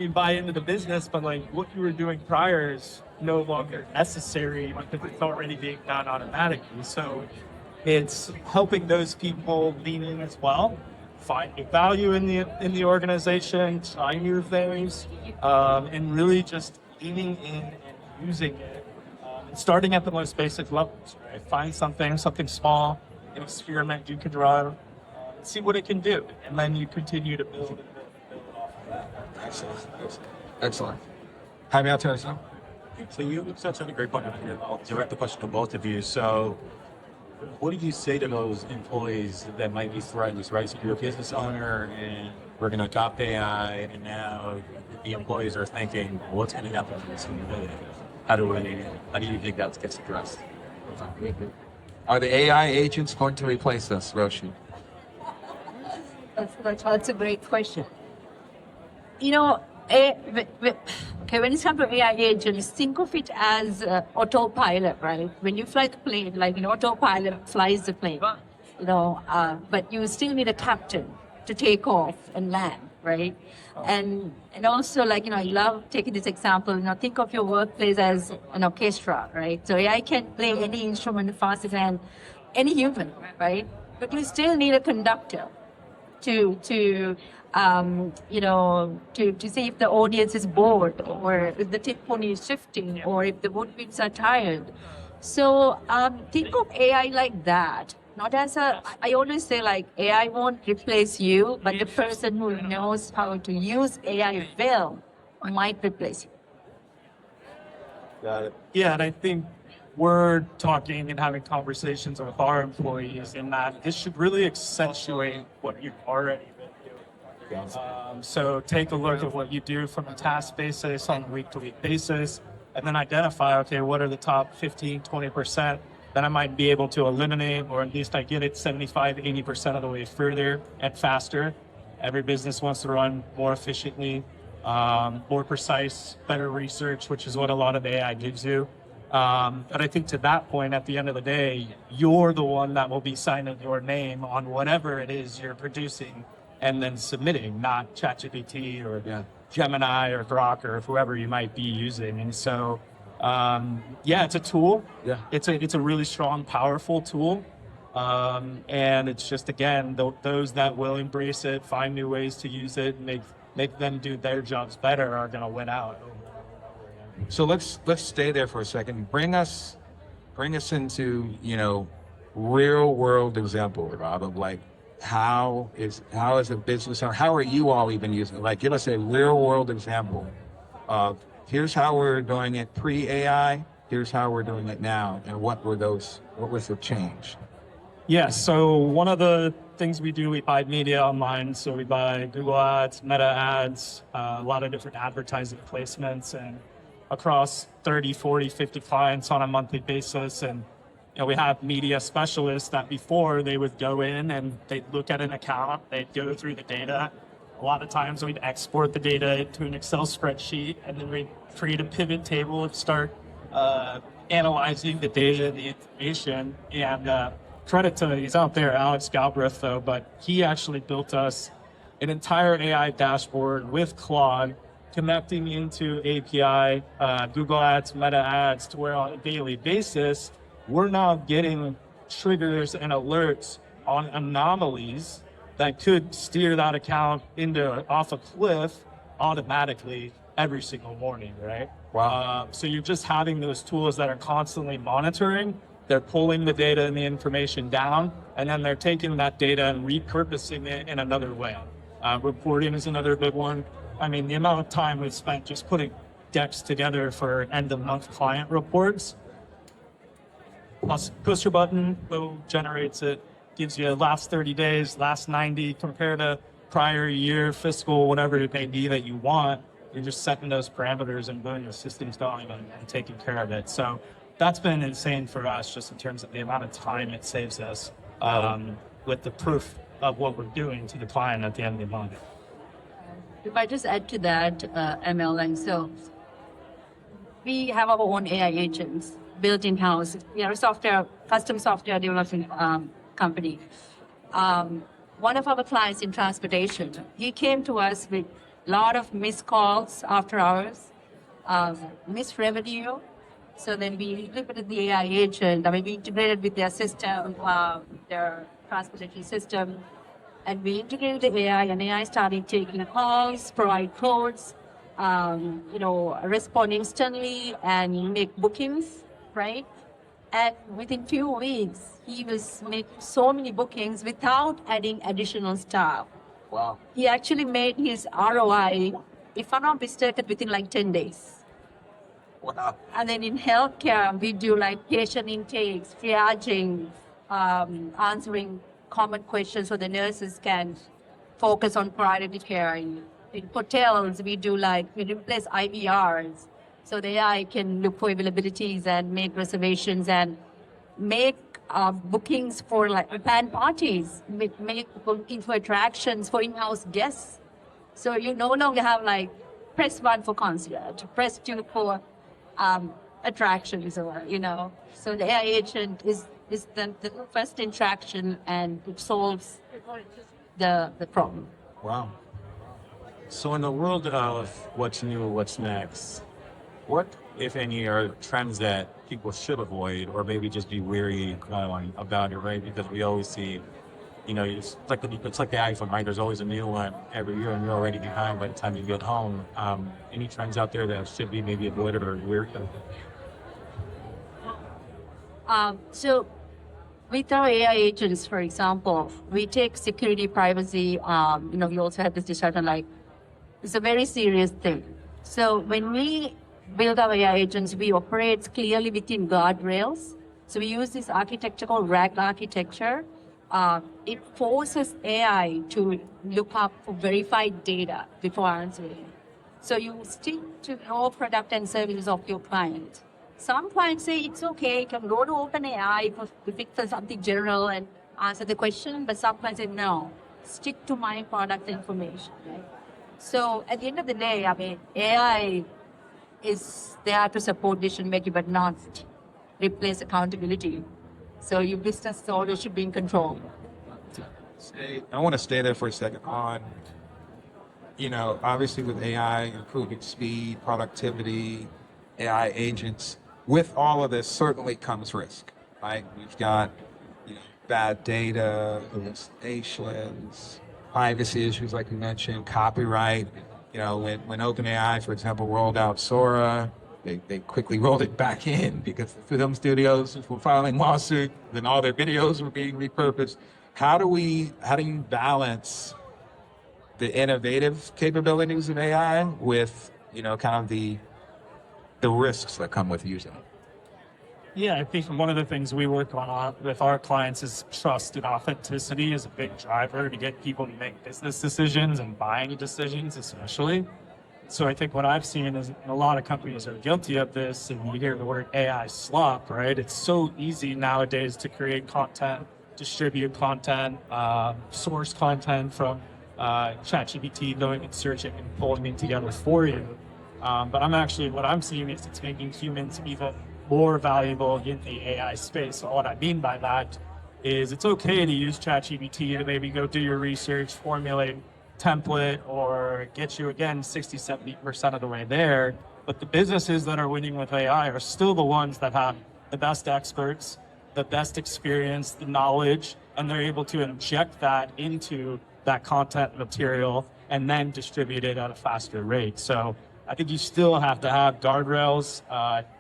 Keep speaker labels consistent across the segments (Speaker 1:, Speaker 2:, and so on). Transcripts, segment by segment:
Speaker 1: you buy into the business, but like what you were doing prior is no longer necessary because it's already being done automatically. So it's helping those people lean in as well, finding value in the organization, trying new things, and really just leaning in and using it. And starting at the most basic levels, right? Find something small, an experiment you can run, see what it can do, and then you continue to build and build off of that.
Speaker 2: Excellent. Excellent. Jaime, I'll tell you something.
Speaker 3: So you touched on a great point. I'll direct the question to both of you. So what do you say to those employees that might be threatened, right? So you're a business owner and we're going to adopt AI, and now the employees are thinking, what's going to happen to this? How do you think that gets addressed?
Speaker 2: Are the AI agents going to replace us, Roshi?
Speaker 4: That's a great question. You know, when it comes to AI agents, think of it as autopilot, right? When you fly the plane, like an autopilot flies the plane, but you still need a captain to take off and land, right? And also, I love taking this example. Think of your workplace as an orchestra, right? So AI can play any instrument faster than any human, right? But you still need a conductor to see if the audience is bored, or if the timpani is shifting, or if the woodwinds are tired. So think of AI like that. Not as I always say, AI won't replace you, but the person who knows how to use AI well might replace you.
Speaker 1: Got it. Yeah, and I think we're talking and having conversations with our employees in that this should really accentuate what you've already been doing. So take a look at what you do from a task basis on a week-to-week basis, and then identify, okay, what are the top 15, 20% that I might be able to eliminate, or at least I get it 75, 80% of the way further and faster. Every business wants to run more efficiently, more precise, better research, which is what a lot of AI gives you. But I think to that point, at the end of the day, you're the one that will be signing your name on whatever it is you're producing and then submitting, not ChatGPT or Gemini or Grok or whoever you might be using. And so, it's a tool.
Speaker 2: Yeah.
Speaker 1: It's a really strong, powerful tool. And it's just, again, those that will embrace it, find new ways to use it, and make them do their jobs better are going to win out.
Speaker 2: So let's stay there for a second. Bring us into real world example, Rob, of how is a business, or how are you all even using it? Give us a real world example of here's how we're doing it pre-AI, here's how we're doing it now, and what was the change?
Speaker 1: Yeah, so one of the things we do, we buy media online. So we buy Google ads, Meta ads, a lot of different advertising placements, and across 30, 40, 50 clients on a monthly basis. And we have media specialists that before they would go in and they'd look at an account, they'd go through the data. A lot of times we'd export the data into an Excel spreadsheet, and then we'd create a pivot table and start analyzing the data, the information. And credit to, he's out there, Alex Galbraith, though, but he actually built us an entire AI dashboard with Claude, connecting into API, Google Ads, Meta Ads, to where on a daily basis, we're now getting triggers and alerts on anomalies that could steer that account off a cliff automatically every single morning, right?
Speaker 2: Wow.
Speaker 1: So you're just having those tools that are constantly monitoring. They're pulling the data and the information down, and then they're taking that data and repurposing it in another way. Reporting is another big one. I mean, the amount of time we've spent just putting decks together for end-of-month client reports, plus push a button, boom, generates it, gives you last 30 days, last 90, compared to prior year, fiscal, whatever it may be that you want. You're just setting those parameters and boom, the system's going and taking care of it. So that's been insane for us, just in terms of the amount of time it saves us, with the proof of what we're doing to the client at the end of the month.
Speaker 4: If I just add to that, ML, and so we have our own AI agents built in-house. We are a custom software development company. One of our clients in transportation, he came to us with lot of missed calls after hours, missed revenue. So then we implemented the AI agent. I mean, we integrated with their system, their transportation system, and we integrated the AI, and AI started taking calls, provide codes, respond instantly and make bookings, right? And within few weeks, he was making so many bookings without adding additional staff.
Speaker 2: Wow.
Speaker 4: He actually made his ROI, if I'm not mistaken, within like 10 days.
Speaker 2: Wow.
Speaker 4: And then in healthcare, we do like patient intakes, triaging, answering common questions so the nurses can focus on priority care. In hotels, we replace IVRs so the AI can look for availabilities and make reservations and make bookings for like planned parties, make bookings for attractions for in-house guests. So you no longer have like press 1 for concert, press 2 for attractions, or So the AI agent is the first interaction, and it solves the problem.
Speaker 2: Wow.
Speaker 3: So in the world of what's new, what's next, what, if any, are trends that people should avoid or maybe just be wary about it, right? Because we always see, it's like the iPhone, right? There's always a new one every year, and you're already behind by the time you get home. Any trends out there that should be maybe avoided or wary?
Speaker 4: So with our AI agents, for example, we take security, privacy. We also have this discussion like it's a very serious thing. So when we build our AI agents, we operate clearly within guardrails. So we use this architecture called RAG architecture. It forces AI to look up for verified data before answering. So you stick to your product and services of your client. Some clients say it's okay, you can go to OpenAI if it's something general and answer the question, but some clients say no, stick to my product information. Right? So at the end of the day, I mean, AI is there to support decision making, but not replace accountability. So your business always should be in control.
Speaker 2: I want to stay there for a second on, obviously with AI improving speed, productivity, AI agents, with all of this certainly comes risk, right? We've got, bad data, hallucinations, privacy issues like you mentioned, copyright. When OpenAI, for example, rolled out Sora, they quickly rolled it back in because the film studios were filing lawsuits, then all their videos were being repurposed. How do you balance the innovative capabilities of AI with, kind of the risks that come with using it?
Speaker 1: Yeah, I think one of the things we work on with our clients is trust and authenticity is a big driver to get people to make business decisions and buying decisions, especially. So I think what I've seen is a lot of companies are guilty of this, and you hear the word AI slop, right? It's so easy nowadays to create content, distribute content, source content from ChatGPT, going and searching and pulling it together for you. But what I'm seeing is it's making humans even more valuable in the AI space. So what I mean by that is it's okay to use ChatGPT to maybe go do your research, formulate template, or get you again 60, 70% of the way there. But the businesses that are winning with AI are still the ones that have the best experts, the best experience, the knowledge, and they're able to inject that into that content material and then distribute it at a faster rate. So I think you still have to have guardrails,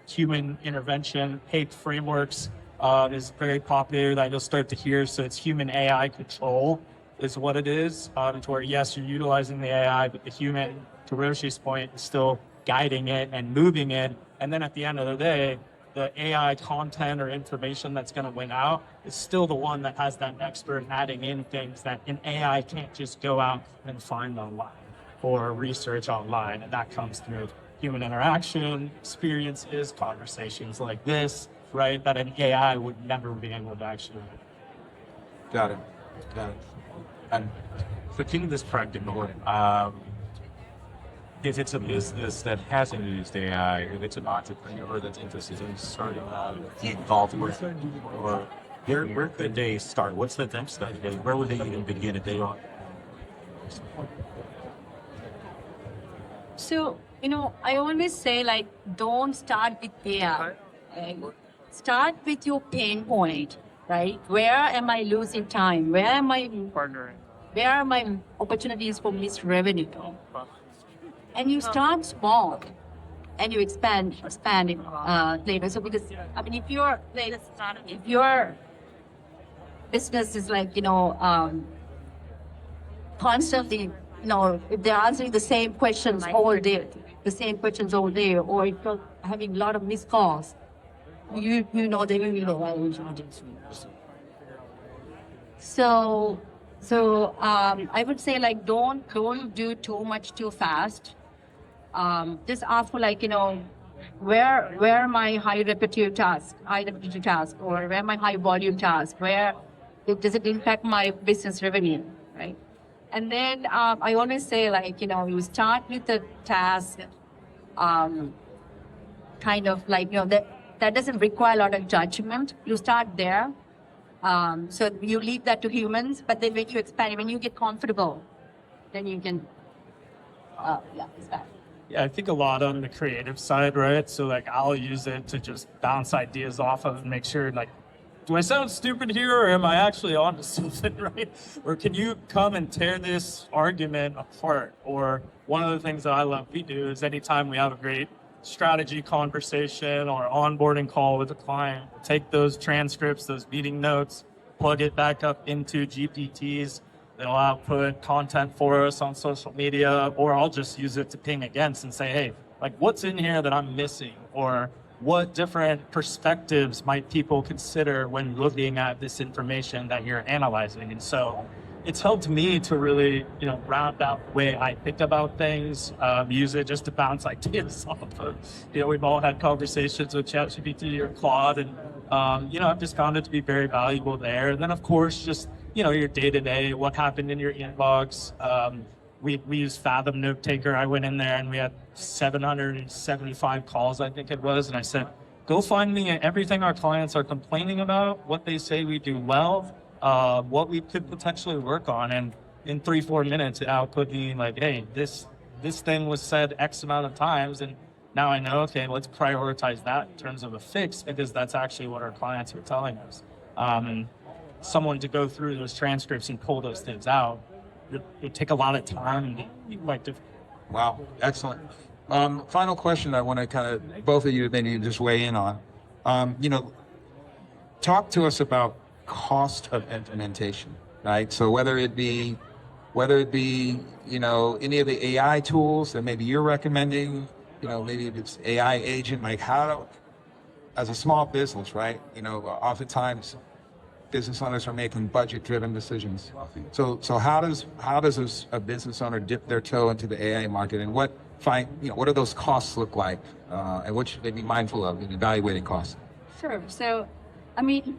Speaker 1: human intervention, HAPE frameworks is very popular that you'll start to hear. So it's human AI control is what it is, to where yes, you're utilizing the AI, but the human, to Roshi's point, is still guiding it and moving it. And then at the end of the day, the AI content or information that's going to win out is still the one that has that expert adding in things that an AI can't just go out and find online or research online. And that comes through human interaction, experiences, conversations like this, right? That an AI would never be able to actually.
Speaker 2: Got it.
Speaker 3: And for keeping this practical, if it's a business that hasn't used AI, if it's an entrepreneur that's interested in starting involved with it, or where could they start? What's the next step? Where would they even begin if they don't?
Speaker 4: So, I always say, like, don't start with AI. Right? Start with your pain point, right? Where am I losing time? Where are my opportunities for missed revenue? And you start small and you expand it later. So because, I mean, if your business is like, constantly, if they're answering the same questions all day, or if you're having a lot of missed calls, you know they will know. So, I would say, like, don't do too much too fast. Just ask for, like, where are my high repetitive tasks, or where are my high volume tasks, where does it impact my business revenue, right? And then I always say, like, you start with the task, kind of like, that doesn't require a lot of judgment. You start there. So you leave that to humans, but then when you expand, when you get comfortable, then you can, expand.
Speaker 1: Yeah, I think a lot on the creative side, right? So like I'll use it to just bounce ideas off of and make sure, like, do I sound stupid here or am I actually onto something, right? Or can you come and tear this argument apart? Or one of the things that I love we do is anytime we have a great strategy conversation or onboarding call with a client, we'll take those transcripts, those meeting notes, plug it back up into GPTs. They'll output content for us on social media, or I'll just use it to ping against and say, hey, like, what's in here that I'm missing? Or what different perspectives might people consider when looking at this information that you're analyzing? And so it's helped me to really, round out the way I think about things, use it just to bounce ideas off of. We've all had conversations with ChatGPT or Claude, and, I've just found it to be very valuable there. And then, of course, just, your day-to-day, what happened in your inbox. We use Fathom Note Taker. I went in there and we had 775 calls, I think it was. And I said, go find me everything our clients are complaining about, what they say we do well, what we could potentially work on. And in 3-4 minutes, it output me like, hey, this thing was said X amount of times. And now I know, okay, let's prioritize that in terms of a fix, because that's actually what our clients are telling us. And someone to go through those transcripts and pull those things out, it take a lot of time and be quite difficult.
Speaker 2: Wow, excellent. Final question I want to kind of, both of you maybe just weigh in on. Talk to us about cost of implementation, right? So whether it be, any of the AI tools that maybe you're recommending, maybe if it's AI agent, like how, as a small business, right? Oftentimes business owners are making budget-driven decisions. So how does a business owner dip their toe into the AI market, and what do those costs look like, and what should they be mindful of in evaluating costs?
Speaker 4: Sure. So, I mean,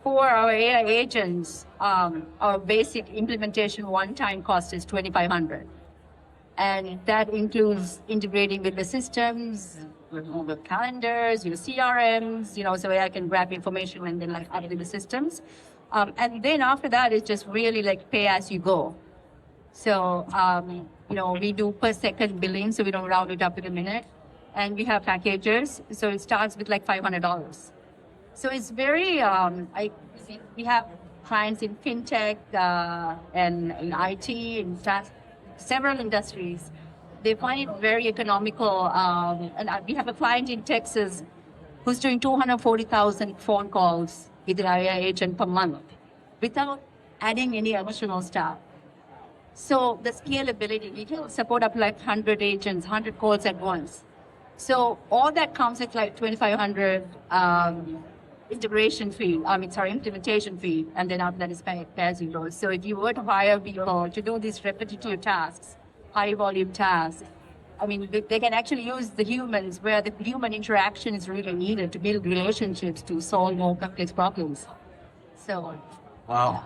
Speaker 4: for our AI agents, our basic implementation one-time cost is $2,500, and that includes integrating with the systems, with the calendars, your CRMs, so I can grab information and then like add it in the systems. And then after that, it's just really like pay as you go. So, we do per second billing, so we don't round it up in a minute. And we have packages, so it starts with like $500. So it's very, we have clients in fintech and in IT and several industries. They find it very economical. And we have a client in Texas who's doing 240,000 phone calls with an AI agent per month without adding any additional staff. So the scalability, we can support up to like 100 agents, 100 calls at once. So all that comes with like $2,500 implementation fee, and then after that is pay as you go. So if you were to hire people to do these repetitive tasks, high volume tasks, I mean, they can actually use the humans where the human interaction is really needed to build relationships to solve more complex problems. So,
Speaker 2: Wow.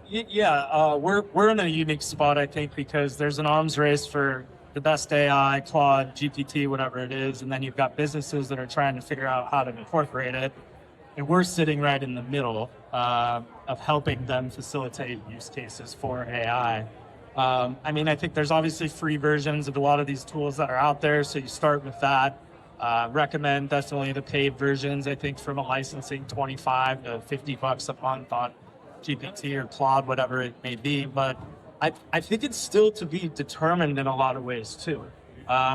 Speaker 1: Yeah, we're in a unique spot, I think, because there's an arms race for the best AI, Claude, GPT, whatever it is, and then you've got businesses that are trying to figure out how to incorporate it. And we're sitting right in the middle of helping them facilitate use cases for AI. I mean, I think there's obviously free versions of a lot of these tools that are out there, so you start with that. Recommend definitely the paid versions. I think from a licensing, 25 to 50 bucks a month on GPT or Claude, whatever it may be. But I think it's still to be determined in a lot of ways too.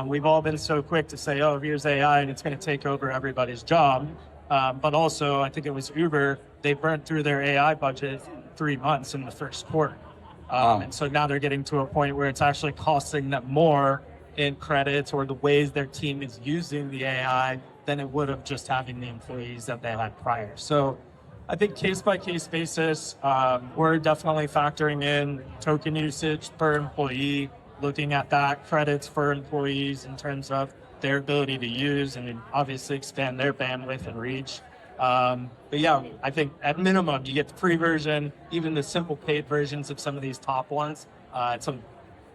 Speaker 1: We've all been so quick to say, oh, here's AI and it's going to take over everybody's job. But also, I think it was Uber, they burnt through their AI budget in 3 months in the first quarter. And so now they're getting to a point where it's actually costing them more in credits or the ways their team is using the AI than it would have just having the employees that they had prior. So I think case by case basis, we're definitely factoring in token usage per employee, looking at that, credits for employees in terms of their ability to use and obviously expand their bandwidth and reach. But yeah, I think at minimum, you get the free version, even the simple paid versions of some of these top ones. It's a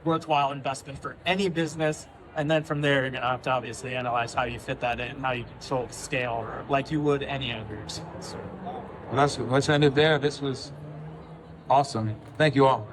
Speaker 1: worthwhile investment for any business. And then from there, you're going to have to obviously analyze how you fit that in, how you control the scale, like you would any other expense.
Speaker 2: Well, let's end it there. This was awesome. Thank you all.